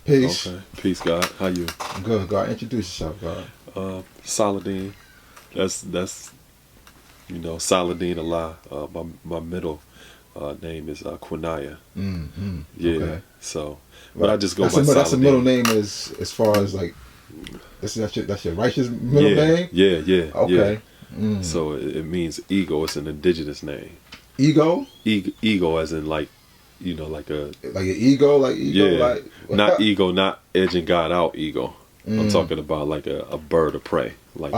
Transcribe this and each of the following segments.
Peace. Okay. Peace, God. How you? Good, God. Introduce yourself, God. Saladin. That's Saladin Allah. My middle name is Quinaya. Yeah. Okay. So, but I just go by Saladin. That's a middle name as far as like that's your righteous middle name. Yeah. Okay. Yeah. So it means ego. It's an indigenous name. Ego. Ego, as in like like an ego, yeah, not ego, not edging God out ego. I'm talking about like a bird of prey. Like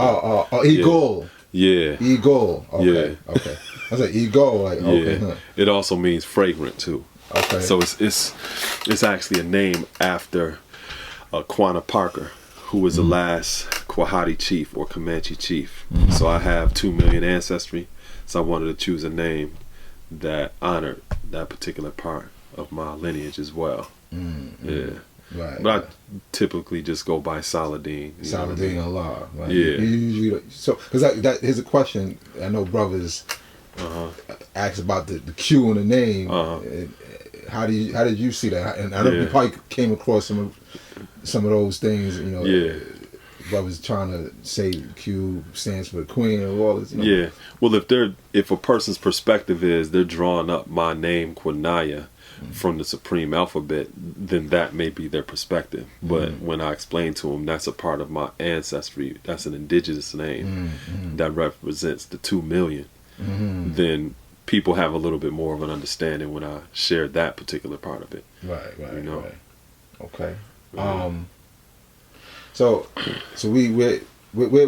eagle. Yeah. Eagle. Okay. Yeah. Okay. I said ego. Like okay. Yeah. It also means fragrant too. Okay. So it's actually a name after Quanah Parker, who was the last Quahati chief or Comanche chief. So I have 2 million ancestry. So I wanted to choose a name that honored that particular part of my lineage as well. Yeah. Right. But I typically just go by Saladin. Saladin Allah. Right? Yeah. So, because that here's a question. I know brothers ask about the Q in the name. How did you see that? And I know you probably came across some of those things. Yeah. Brothers trying to say Q stands for Queen and all this. Yeah. Well, if a person's perspective is they're drawing up my name Quinaya from the supreme alphabet, then that may be their perspective. But when I explain to them that's a part of my ancestry, that's an indigenous name that represents the 2 million, then people have a little bit more of an understanding when I share that particular part of it. Right. Right. Okay. Yeah. So where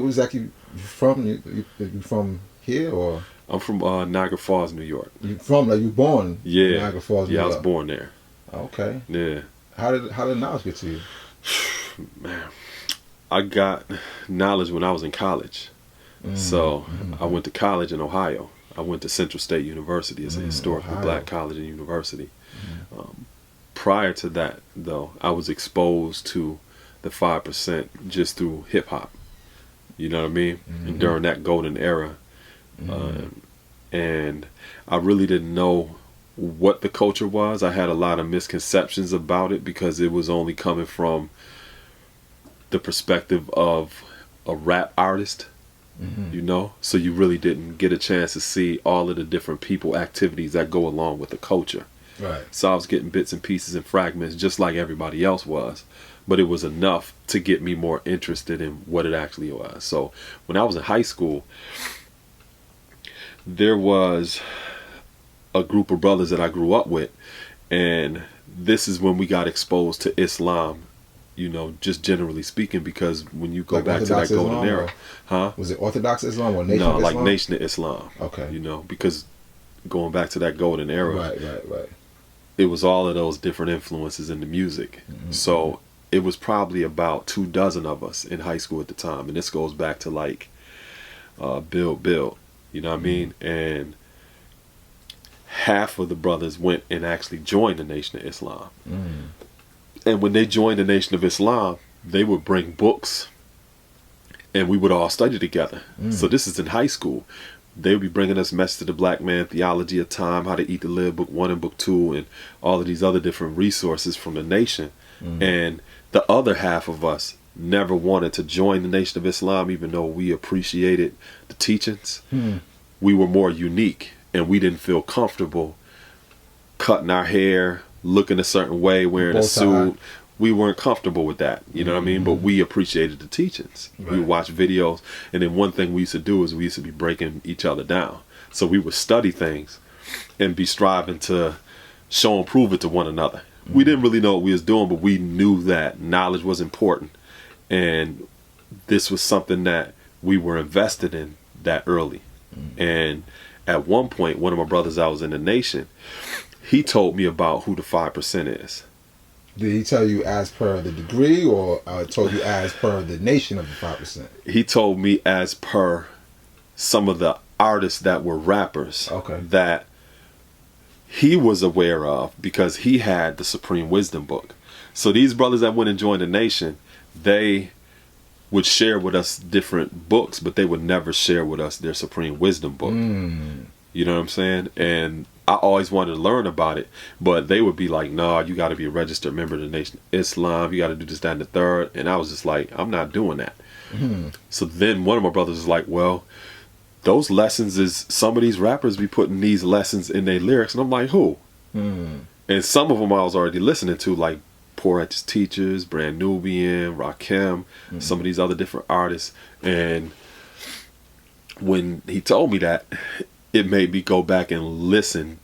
exactly you from? You from here or? I'm from Niagara Falls, New York. You born? Yeah. In Niagara Falls, New York? Yeah, I was born there. Okay. Yeah. How did knowledge get to you? Man, I got knowledge when I was in college. So I went to college in Ohio. I went to Central State University. It's a historically black college and university. Prior to that, though, I was exposed to the 5% just through hip hop. You know what I mean? And during that golden era. And I really didn't know what the culture was. I had a lot of misconceptions about it because it was only coming from the perspective of a rap artist, so you really didn't get a chance to see all of the different people activities that go along with the culture. Right. So I was getting bits and pieces and fragments just like everybody else was, but it was enough to get me more interested in what it actually was. So when I was in high school, there was a group of brothers that I grew up with, and this is when we got exposed to Islam, just generally speaking, because when you go like back to that golden era, was it Orthodox Islam or Nation of Islam? No, like Nation of Islam. Okay. Because going back to that golden era, right. It was all of those different influences in the music. So it was probably about 24 of us in high school at the time, and this goes back to like Build. You know what I mean? And half of the brothers went and actually joined the Nation of Islam. And when they joined the Nation of Islam, they would bring books and we would all study together. So this is in high school. They would be bringing us Message to the Black Man, Theology of Time, How to Eat to Live, Book 1 and Book 2, and all of these other different resources from the nation. And the other half of us never wanted to join the Nation of Islam, even though we appreciated the teachings. We were more unique, and we didn't feel comfortable cutting our hair, looking a certain way, wearing a suit. We weren't comfortable with that, you know what I mean? But we appreciated the teachings. Right. We would watch videos, and then one thing we used to do is we used to be breaking each other down. So we would study things and be striving to show and prove it to one another. We didn't really know what we was doing, but we knew that knowledge was important. And this was something that we were invested in that early. And at one point, one of my brothers that was in the nation, he told me about who the 5% is. Did he tell you as per the degree, or told you as per the nation of the 5%? He told me as per some of the artists that were rappers that he was aware of, because he had the Supreme Wisdom book. So these brothers that went and joined the nation, they would share with us different books, but they would never share with us their Supreme Wisdom book. You know what I'm saying? And I always wanted to learn about it, but they would be like, "No, you got to be a registered member of the Nation of Islam. You got to do this, that, and the third." And I was just like, "I'm not doing that." So then one of my brothers was like, "Well, those lessons is some of these rappers be putting these lessons in their lyrics," and I'm like, "Who?" And some of them I was already listening to, like Poor Righteous Teachers, Brand Nubian, Rakim, some of these other different artists. And when he told me that, it made me go back and listen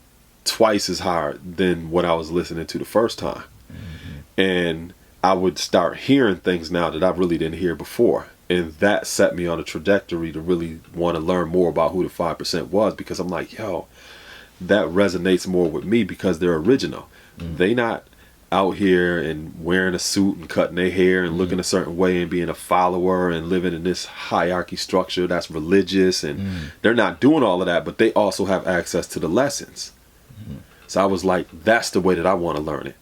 twice as hard than what I was listening to the first time. And I would start hearing things now that I really didn't hear before. And that set me on a trajectory to really want to learn more about who the 5% was, because I'm like, yo, that resonates more with me because they're original. They not out here and wearing a suit and cutting their hair and looking a certain way and being a follower and living in this hierarchy structure that's religious, and they're not doing all of that, but they also have access to the lessons. So I was like, that's the way that I want to learn it.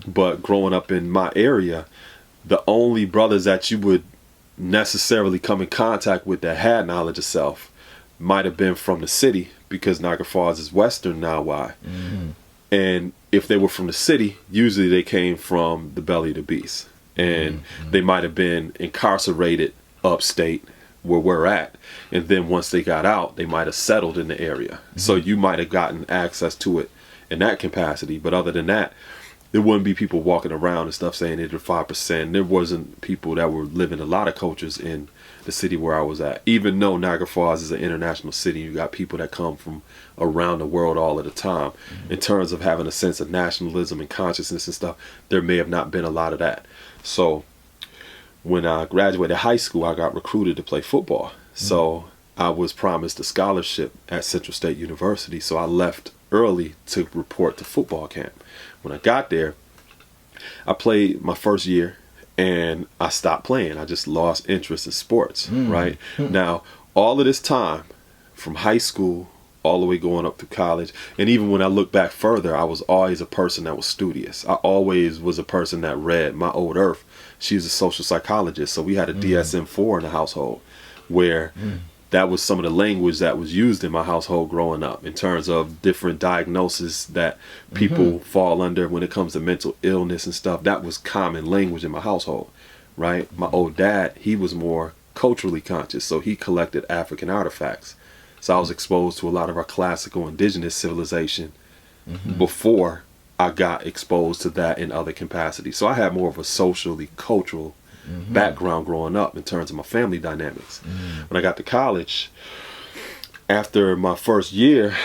But growing up in my area, the only brothers that you would necessarily come in contact with that had knowledge of self might have been from the city, because Niagara Falls is western now. Why? And if they were from the city, usually they came from the belly of the beast, and they might have been incarcerated upstate where we're at, and then once they got out, they might have settled in the area. So you might have gotten access to it in that capacity, but other than that, there wouldn't be people walking around and stuff saying they're 5%. There wasn't people that were living a lot of cultures in the city where I was at. Even though Niagara Falls is an international city, you got people that come from around the world all of the time. In terms of having a sense of nationalism and consciousness and stuff, there may have not been a lot of that. So when I graduated high school, I got recruited to play football. So I was promised a scholarship at Central State University. So I left early to report to football camp. When I got there, I played my first year and I stopped playing. I just lost interest in sports, right? Now, all of this time, from high school all the way going up to college, and even when I look back further, I was always a person that was studious. I always was a person that read. My old Earth, she was a social psychologist, so we had a DSM-4 in the household, where that was some of the language that was used in my household growing up in terms of different diagnoses that people fall under when it comes to mental illness and stuff. That was common language in my household, right? My old dad, he was more culturally conscious, so he collected African artifacts. So I was exposed to a lot of our classical indigenous civilization before I got exposed to that in other capacities. So I had more of a socially cultural background growing up in terms of my family dynamics. When I got to college, after my first year,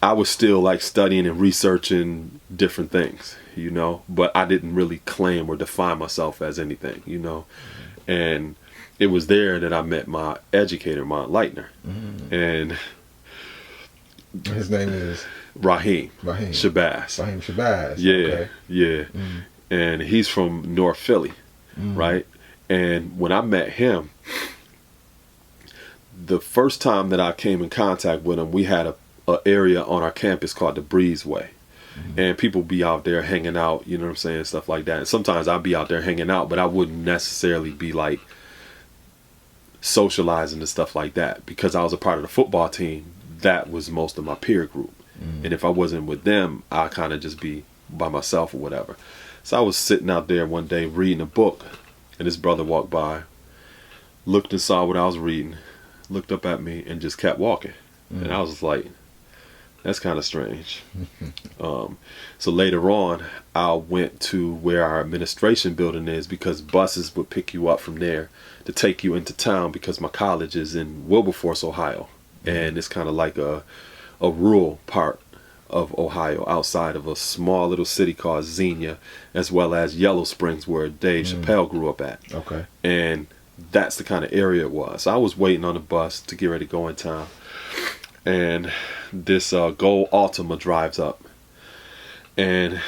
I was still like studying and researching different things, you know, but I didn't really claim or define myself as anything, you know. And it was there that I met my educator, my enlightener. And his name is Raheem Shabazz. Raheem Shabazz. Yeah, yeah. And he's from North Philly. Right? And when I met him, the first time that I came in contact with him, we had a area on our campus called the Breezeway. And people be out there hanging out, you know what I'm saying, stuff like that. And sometimes I'd be out there hanging out, but I wouldn't necessarily be like socializing and stuff like that, because I was a part of the football team. That was most of my peer group. And if I wasn't with them, I'd kind of just be by myself or whatever. So I was sitting out there one day reading a book, and this brother walked by, looked and saw what I was reading, looked up at me, and just kept walking. And I was just like, that's kind of strange. So later on, I went to where our administration building is, because buses would pick you up from there to take you into town, because my college is in Wilberforce, Ohio. And it's kind of like a rural part of Ohio, outside of a small little city called Xenia, as well as Yellow Springs, where Dave Chappelle grew up at. Okay. And that's the kind of area it was. So I was waiting on the bus to get ready to go in town, and this gold Altima drives up, and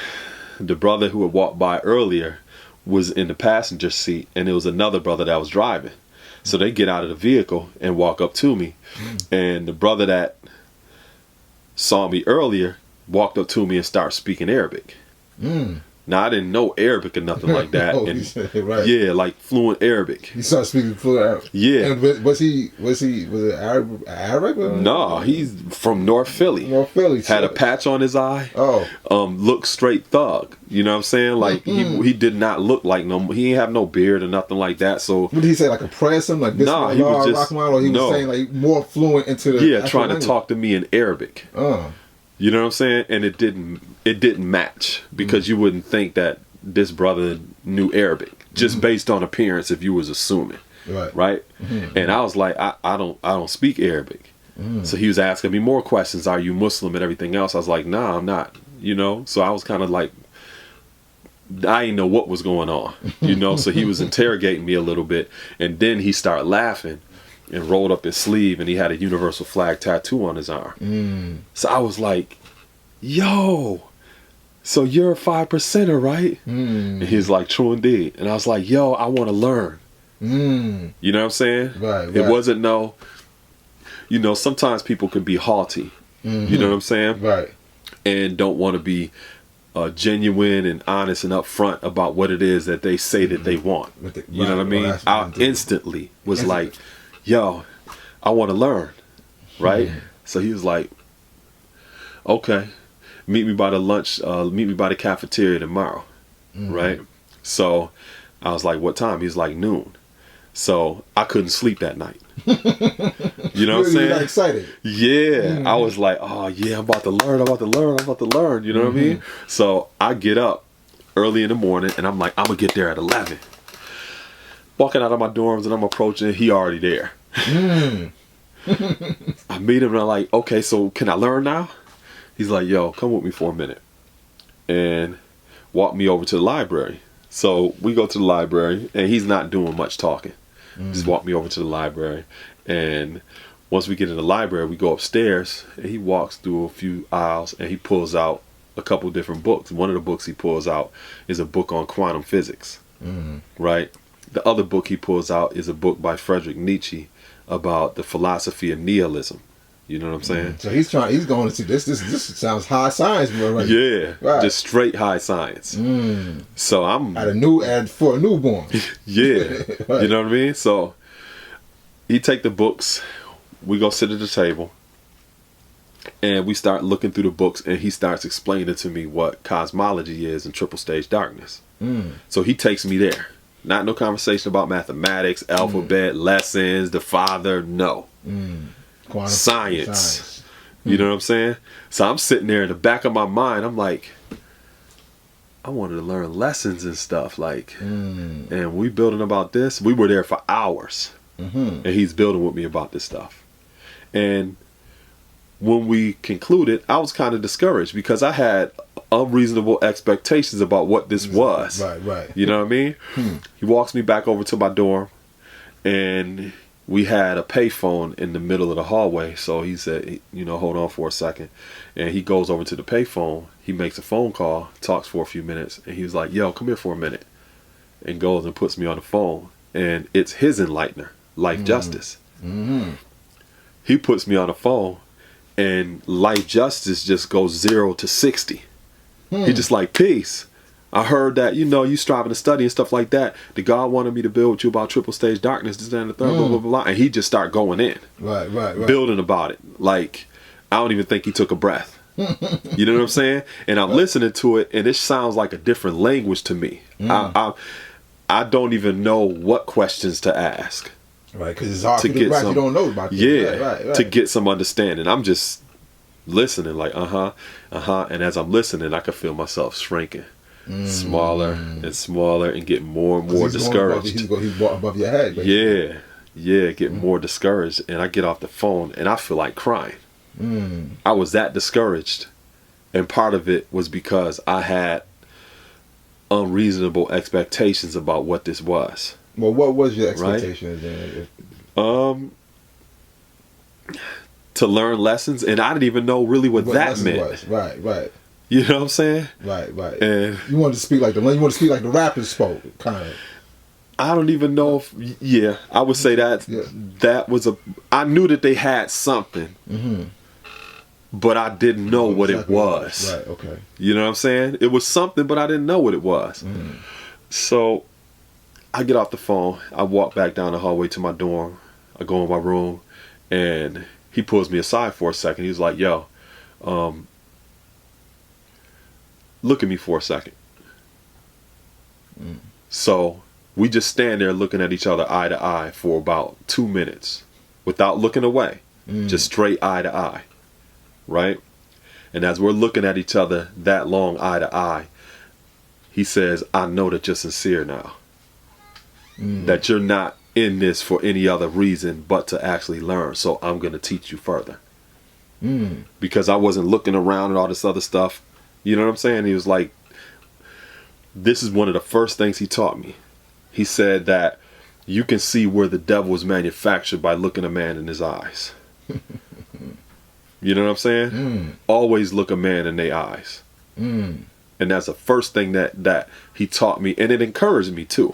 the brother who had walked by earlier was in the passenger seat, and there was another brother that was driving. So they get out of the vehicle and walk up to me, and the brother that saw me earlier walked up to me and started speaking Arabic. Now I didn't know Arabic or nothing like that. Oh, and right. Yeah, like fluent Arabic. He started speaking fluent Arabic. Yeah. And was it Arabic? No, he's from North Philly. North Philly. Had a patch on his eye. Oh. Looked straight thug. You know what I'm saying? Like he did not look like he ain't have no beard or nothing like that. So what did he say, like a prayer or something? Like this? Nah, he was just or he was saying like more fluent into the trying language. to talk to me in Arabic. You know what I'm saying? And it didn't match because you wouldn't think that this brother knew Arabic just based on appearance if you was assuming. Right? And I was like, I don't speak Arabic. So he was asking me more questions. Are you Muslim and everything else? I was like, nah, I'm not. You know? So I was kind of like, I didn't know what was going on. You know? So he was interrogating me a little bit. And then he started laughing and rolled up his sleeve, and he had a universal flag tattoo on his arm. So I was like, yo, so you're a 5%er, right? And he's like, true indeed. And I was like, yo, I want to learn. You know what I'm saying? Right. It wasn't no, you know, sometimes people can be haughty. You know what I'm saying? Right. And don't want to be genuine and honest and upfront about what it is that they say that they want. You know what I mean? I instantly was like, yo, I want to learn. Right? So he was like, okay, meet me by the cafeteria tomorrow. Right? So I was like, what time? He's like, noon. So I couldn't sleep that night. You know what I'm saying? Got excited. Yeah. I was like, oh yeah, I'm about to learn. You know what I mean? So I get up early in the morning and I'm like, I'm gonna get there at 11. Walking out of my dorms and I'm approaching, he already there. I meet him and I'm like, okay, so can I learn now? He's like, yo, come with me for a minute. And walk me over to the library. So we go to the library and he's not doing much talking. Just walk me over to the library. And once we get in the library, we go upstairs and he walks through a few aisles and he pulls out a couple different books. One of the books he pulls out is a book on quantum physics. Right? The other book he pulls out is a book by Friedrich Nietzsche about the philosophy of nihilism. You know what I'm saying? So he's going to see this sounds high science, bro. Right? Yeah, right. Just straight high science. So I'm for a newborn. Yeah, right. You know what I mean. So he take the books, we go sit at the table, and we start looking through the books, and he starts explaining to me what cosmology is and triple stage darkness. So he takes me there. Not no conversation about mathematics, alphabet, lessons, the father. No. Quantum science. You know what I'm saying? So I'm sitting there in the back of my mind, I'm like, I wanted to learn lessons and stuff, like, and we building about this. We were there for hours, and he's building with me about this stuff. And when we concluded, I was kind of discouraged because I had unreasonable expectations about what this was. Right. You know what I mean? He walks me back over to my dorm, and we had a payphone in the middle of the hallway. So he said, you know, hold on for a second. And he goes over to the payphone. He makes a phone call, talks for a few minutes. And he was like, yo, come here for a minute. And goes and puts me on the phone. And it's his enlightener, Life Justice. He puts me on the phone. And Life Justice just goes 0 to 60. He just like, peace. I heard that, you know, you striving to study and stuff like that. The God wanted me to build with you about triple stage darkness, this, that, and the third, blah, blah, blah, blah. And he just started going in. Right. Building about it. Like, I don't even think he took a breath. You know what I'm saying? And I'm listening to it, and it sounds like a different language to me. I don't even know what questions to ask. Right, because it's hard to get some, you don't know about this. Yeah, right. To get some understanding. I'm just listening like, And as I'm listening, I can feel myself shrinking. Smaller and smaller and getting more and more discouraged. He's above your head. Basically. Yeah, getting more discouraged. And I get off the phone and I feel like crying. I was that discouraged. And part of it was because I had unreasonable expectations about what this was. Well, what was your expectation then? To learn lessons, and I didn't even know really what that meant. Was. Right. You know what I'm saying? Right. And you wanted to speak like the rappers spoke, kind of. I don't even know if, I would say that that was I knew that they had something, but I didn't know what it was. Right, okay. You know what I'm saying? It was something, but I didn't know what it was. So I get off the phone. I walk back down the hallway to my dorm. I go in my room, and he pulls me aside for a second. He's like, yo, look at me for a second. So we just stand there looking at each other eye to eye for about 2 minutes without looking away. Just straight eye to eye. Right? And as we're looking at each other that long eye to eye, he says, I know that you're sincere now. That you're not in this for any other reason but to actually learn. So I'm going to teach you further. Because I wasn't looking around at all this other stuff. You know what I'm saying? He was like, this is one of the first things he taught me. He said that you can see where the devil is manufactured by looking a man in his eyes. You know what I'm saying? Always look a man in their eyes. And that's the first thing that he taught me. And it encouraged me too.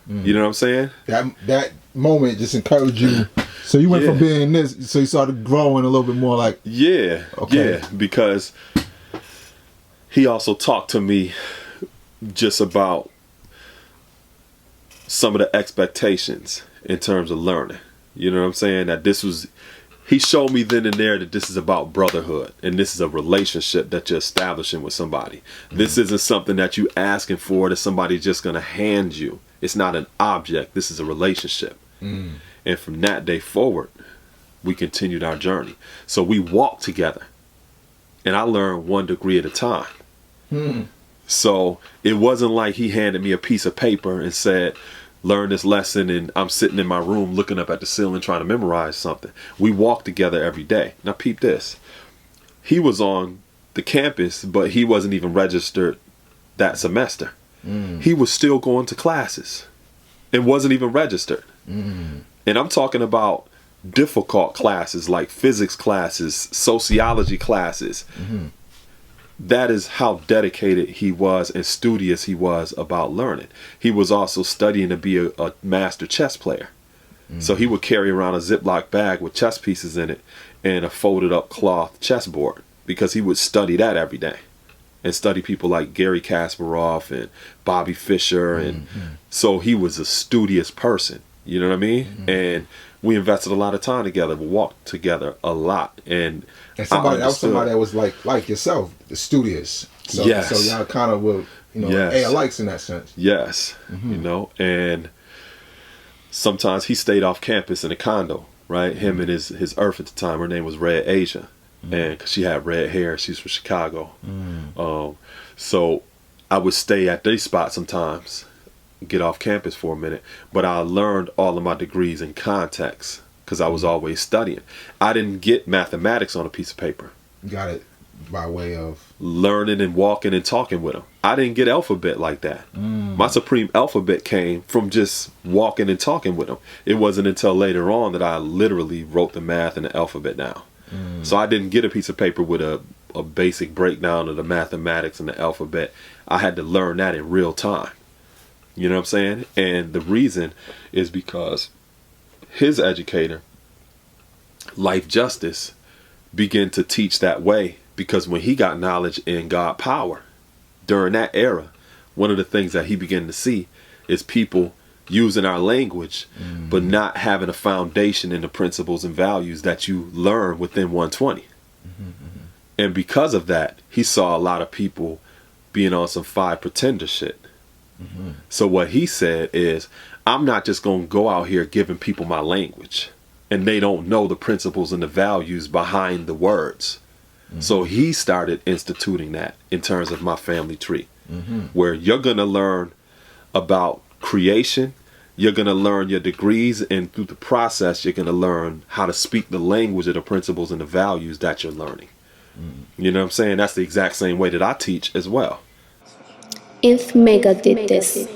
You know what I'm saying? That moment just encouraged you. So you went from being this, so you started growing a little bit more like... Yeah, okay. Yeah, because he also talked to me just about some of the expectations in terms of learning. You know what I'm saying? That this was... He showed me then and there that this is about brotherhood, and this is a relationship that you're establishing with somebody. This isn't something that you asking for that somebody's just going to hand you. It's not an object. This is a relationship. And from that day forward, we continued our journey. So we walked together, and I learned 1 degree at a time. So it wasn't like he handed me a piece of paper and said, learn this lesson, and I'm sitting in my room looking up at the ceiling trying to memorize something. We walked together every day. Now peep this. He was on the campus, but he wasn't even registered that semester. He was still going to classes and wasn't even registered. And I'm talking about difficult classes like physics classes, sociology classes. That is how dedicated he was and studious he was about learning. He was also studying to be a master chess player. So he would carry around a Ziploc bag with chess pieces in it and a folded up cloth chessboard, because he would study that every day and study people like Gary Kasparov and Bobby Fischer. And so he was a studious person, you know what I mean? And we invested a lot of time together. We walked together a lot. And somebody that was like yourself, studious. So, yes. So y'all kind of were, alike in that sense. Yes. You know, and sometimes he stayed off campus in a condo, right? Him and his earth at the time, her name was Red Asia. And 'cause she had red hair, she's from Chicago. So I would stay at their spot sometimes, get off campus for a minute, but I learned all of my degrees in context because I was always studying. I didn't get mathematics on a piece of paper. Got it by way of learning and walking and talking with them. I didn't get alphabet like that. My supreme alphabet came from just walking and talking with them. It wasn't until later on that I literally wrote the math and the alphabet down. So I didn't get a piece of paper with a basic breakdown of the mathematics and the alphabet. I had to learn that in real time. You know what I'm saying? And the reason is because his educator, Life Justice, began to teach that way, because when he got knowledge in God power during that era, one of the things that he began to see is people using our language but not having a foundation in the principles and values that you learn within 120. And because of that, he saw a lot of people being on some five pretender shit. So what he said is, I'm not just going to go out here giving people my language and they don't know the principles and the values behind the words. So he started instituting that in terms of my family tree, where you're going to learn about creation, you're going to learn your degrees, and through the process, you're going to learn how to speak the language of the principles and the values that you're learning. You know what I'm saying? That's the exact same way that I teach as well. If Mega did this.